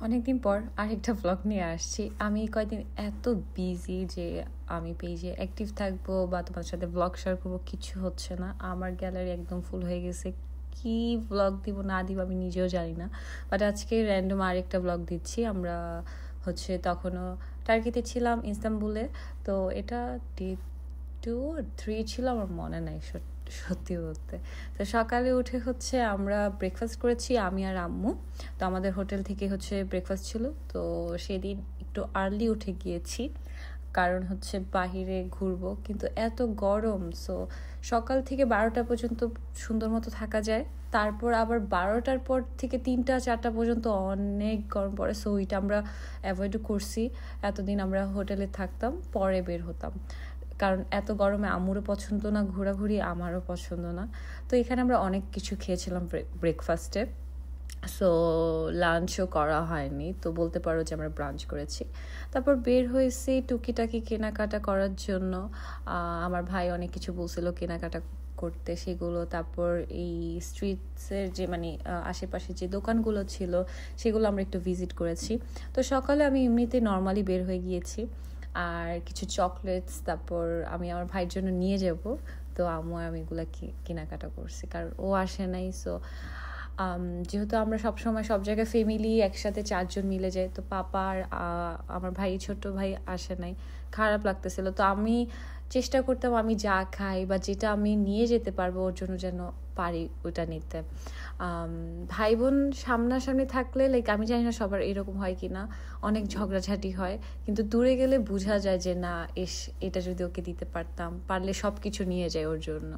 অনেকদিন পর আরেকটা ভ্লগ নিয়ে আসছি। আমি কয়েকদিন এত বিজি যে আমি পেজে অ্যাক্টিভ থাকবো বা তোমার সাথে ভ্লগ শেয়ার করবো, কিছু হচ্ছে না। আমার গ্যালারি একদম ফুল হয়ে গেছে। কি ভ্লগ দিব না দিব আমি নিজেও জানি না। বাট আজকে র্যান্ডম আরেকটা ভ্লগ দিচ্ছি। আমরা তখনও টার্কিতে ছিলাম, ইস্তাম্বুলে। তো এটা ডে 2 3 ছিল, আমার মনে নাই সত্যি বলতে। তো সকালে উঠে আমরা ব্রেকফাস্ট করেছি আমি আর আম্মু। তো আমাদের হোটেল থেকে ব্রেকফাস্ট ছিল। তো সেদিন একটু আর্লি উঠে গিয়েছি, কারণ বাহিরে ঘুরবো, কিন্তু এত গরম। সো সকাল থেকে 12টা পর্যন্ত সুন্দর মতো থাকা যায়, তারপর আবার 12টার পর থেকে 3টা 4টা পর্যন্ত অনেক গরম পড়ে। সো ওইটা আমরা অ্যাভয়েডও করছি। এতদিন আমরা হোটেলে থাকতাম, পরে বের হতাম, কারণ এত গরমে আম্মুরও পছন্দ না ঘোরাঘুরি, আমারও পছন্দ না। তো এখানে আমরা অনেক কিছু খেয়েছিলাম ব্রেকফাস্টে। সো লাঞ্চও করা হয়নি, তো বলতে পারো যে আমরা ব্রাঞ্চ করেছি। তারপর বের হয়েছি টুকিটাকি কেনাকাটা করার জন্য। আমার ভাই অনেক কিছু বলছিল কেনাকাটা করতে, সেগুলো। তারপর এই স্ট্রিটসের যে আশেপাশে যে দোকানগুলো ছিল সেগুলো আমরা একটু ভিজিট করেছি। তো সকালে আমি এমনিতে নর্মালি বের হয়ে গিয়েছি, আর কিছু চকলেটস তারপর আমি আমার ভাইয়ের জন্য নিয়ে যাব। তো আম্মু আর আমি এগুলো কেনাকাটা করছি, কারণ ও আসে নাই। সো যেহেতু আমরা সবসময় সব জায়গায় ফ্যামিলি একসাথে 4জন মিলে যাই, তো পাপা আর আমার ভাই, ছোট ভাই আসে নাই, খারাপ লাগতেছিল। তো আমি চেষ্টা করতাম আমি যা খাই বা যেটা আমি নিয়ে যেতে পারবো ওর জন্য যেন পারি ওটা নিতে। ভাই বোন সামনাসামনি থাকলে আমি জানি না সবার এরকম হয় কি না, অনেক ঝগড়াঝাটি হয়, কিন্তু দূরে গেলে বোঝা যায় যে না, এটা যদি ওকে দিতে পারলে সব কিছু নিয়ে যায় ওর জন্য।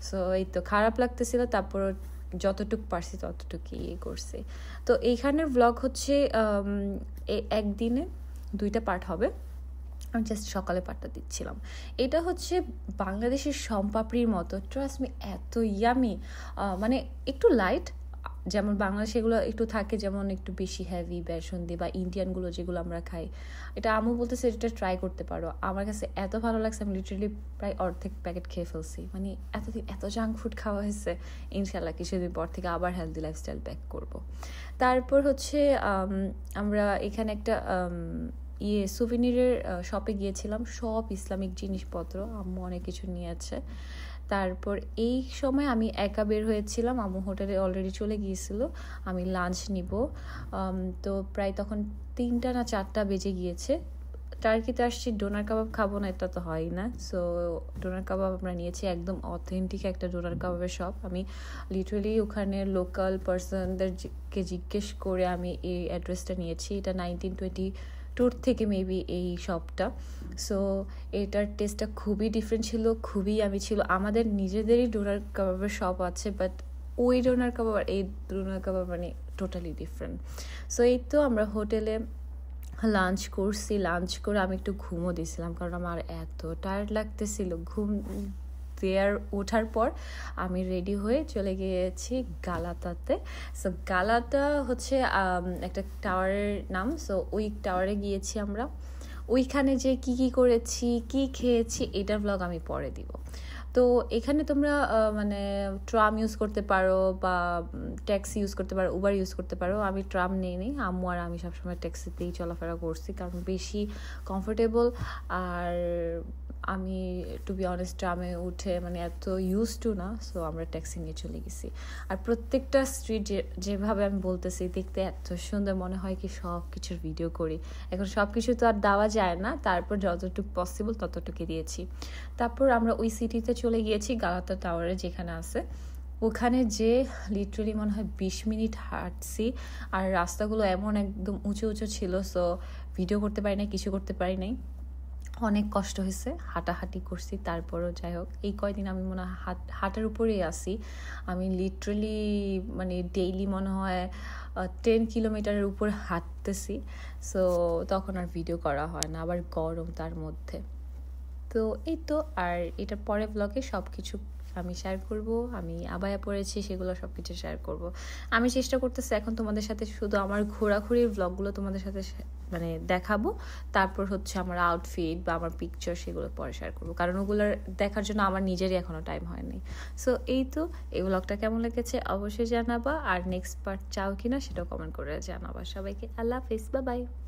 সো এই তো খারাপ লাগতেছিল, তারপর যতটুক পারছি ততটুকুই করছি। তো এইখানের ভ্লগ একদিনে 2টা পার্ট হবে। আমি জাস্ট সকালে পার্টটা দিচ্ছিলাম। এটা বাংলাদেশের সম্পাপড়ির মতো, ট্রাস্ট মি, এত ইয়ামি। একটু লাইট, যেমন বাংলাদেশে এগুলো একটু থাকে, যেমন একটু বেশি হেভি বেসন বা ইন্ডিয়ানগুলো যেগুলো আমরা খাই। এটা আম্মু বলতেছে এটা ট্রাই করতে পারো। আমার কাছে এত ভালো লাগছে, আমি লিটারালি প্রায় অর্ধেক প্যাকেট খেয়ে ফেলছি। এতদিন এত জাঙ্ক ফুড খাওয়া হয়েছে, ইনশাল্লাহ কিছুদিন পর থেকে আবার হেলদি লাইফস্টাইল ব্যাক করব। তারপর আমরা এখানে একটা সুভিনিরের শপে গিয়েছিলাম, সব ইসলামিক জিনিসপত্র, আম্মু অনেক কিছু নিয়েছে। তারপর এই সময় আমি একা বের হয়েছিলাম, আম্মু হোটেলে অলরেডি চলে গিয়েছিল, আমি লাঞ্চ নিব। তো প্রায় তখন 3টা না 4টা বেজে গিয়েছে। টার্কিতে আসছি, ডোনার কাবাব খাবো না এটা তো হয় না। সো ডোনার কাবাব আমরা নিয়েছি, একদম অথেন্টিক একটা ডোনার কাবাবের শপ। আমি লিটারালি ওখানে লোকাল পার্সনদেরকে জিজ্ঞেস করে আমি এই অ্যাড্রেসটা নিয়েছি। এটা 1922 থেকে মেবি এই শপটা। সো এটার টেস্টটা খুবই ডিফারেন্ট ছিল, খুবই আমি ছিল। আমাদের নিজেদেরই ডোনার কাবাবের শপ আছে, বাট ওই ডোনার কাবাব আর এই ডোনার কাবাব টোটালি ডিফারেন্ট। সো এই তো আমরা হোটেলে লাঞ্চ করছি, লাঞ্চ করে আমি একটু ঘুমও দিয়েছিলাম, কারণ আমার এত টায়ার্ড লাগতেছিল। ওঠার পর আমি রেডি হয়ে চলে গিয়েছি গালাতাতে। সো গালাতা একটা টাওয়ারের নাম। সো ওই টাওয়ারে গিয়েছি আমরা। ওইখানে যে কি করেছি, কি খেয়েছি, এটার ব্লগ আমি পরে দিব। তো এখানে তোমরা ট্রাম ইউজ করতে পারো বা ট্যাক্সি ইউজ করতে পারো, উবার ইউজ করতে পারো। আমি ট্রাম নিই, আম্মু আর আমি সবসময় ট্যাক্সিতেই চলাফেরা করছি, কারণ বেশি কমফোর্টেবল। আর আমি টু বি অনেস্ট ট্রামে উঠে এত ইউজ টু না। সো আমরা ট্যাক্সি নিয়ে চলে গেছি। আর প্রত্যেকটা স্ট্রিট যেভাবে আমি বলতেছি, দেখতে এত সুন্দর মনে হয় কি সব কিছুর ভিডিও করি। এখন সব কিছু তো আর দেওয়া যায় না, তারপর যতটুকু পসিবল ততটুকু দিয়েছি। তারপর আমরা ওই সিটিতে চলে গিয়েছি, গালাতা টাওয়ারে যেখানে আছে। ওখানে যে লিটারালি মনে হয় 20 মিনিট হাঁটছি, আর রাস্তাগুলো এমন একদম উঁচু উঁচু ছিল। সো ভিডিও করতে পারি নাই, কিছু করতে পারি নাই, অনেক কষ্ট হয়েছে, হাঁটাহাঁটি করছি। তারপরও যাই হোক, এই কয়দিন আমি মনে হয় হাঁটার উপরেই আসি। আমি লিটারালি ডেইলি মনে হয় 10 কিলোমিটারের উপর হাঁটতেছি। সো তখন আর ভিডিও করা হয় না, আবার গরম তার মধ্যে। তো এই তো, আর এটার পরে ব্লগে সব কিছু আমি শেয়ার করব, আমি আবায়া পরেছি সেগুলো সব কিছু শেয়ার করব। আমি চেষ্টা করতেছি এখন তোমাদের সাথে শুধু আমার ঘোরাঘুরির ব্লগগুলো তোমাদের সাথে মানে দেখাবো, তারপর হচ্ছে আমার আউটফিট বা আমার পিকচার সেগুলো পরে শেয়ার করবো, কারণ ওগুলোর দেখার জন্য আমার নিজেরই এখনও টাইম হয়নি। সো এই তো, এই ব্লগটা কেমন লেগেছে অবশ্যই জানাবা, আর নেক্সট পার্ট চাও কিনা সেটাও কমেন্ট করে জানাবা। সবাইকে আল্লাহ হাফিজ, বাই বাই।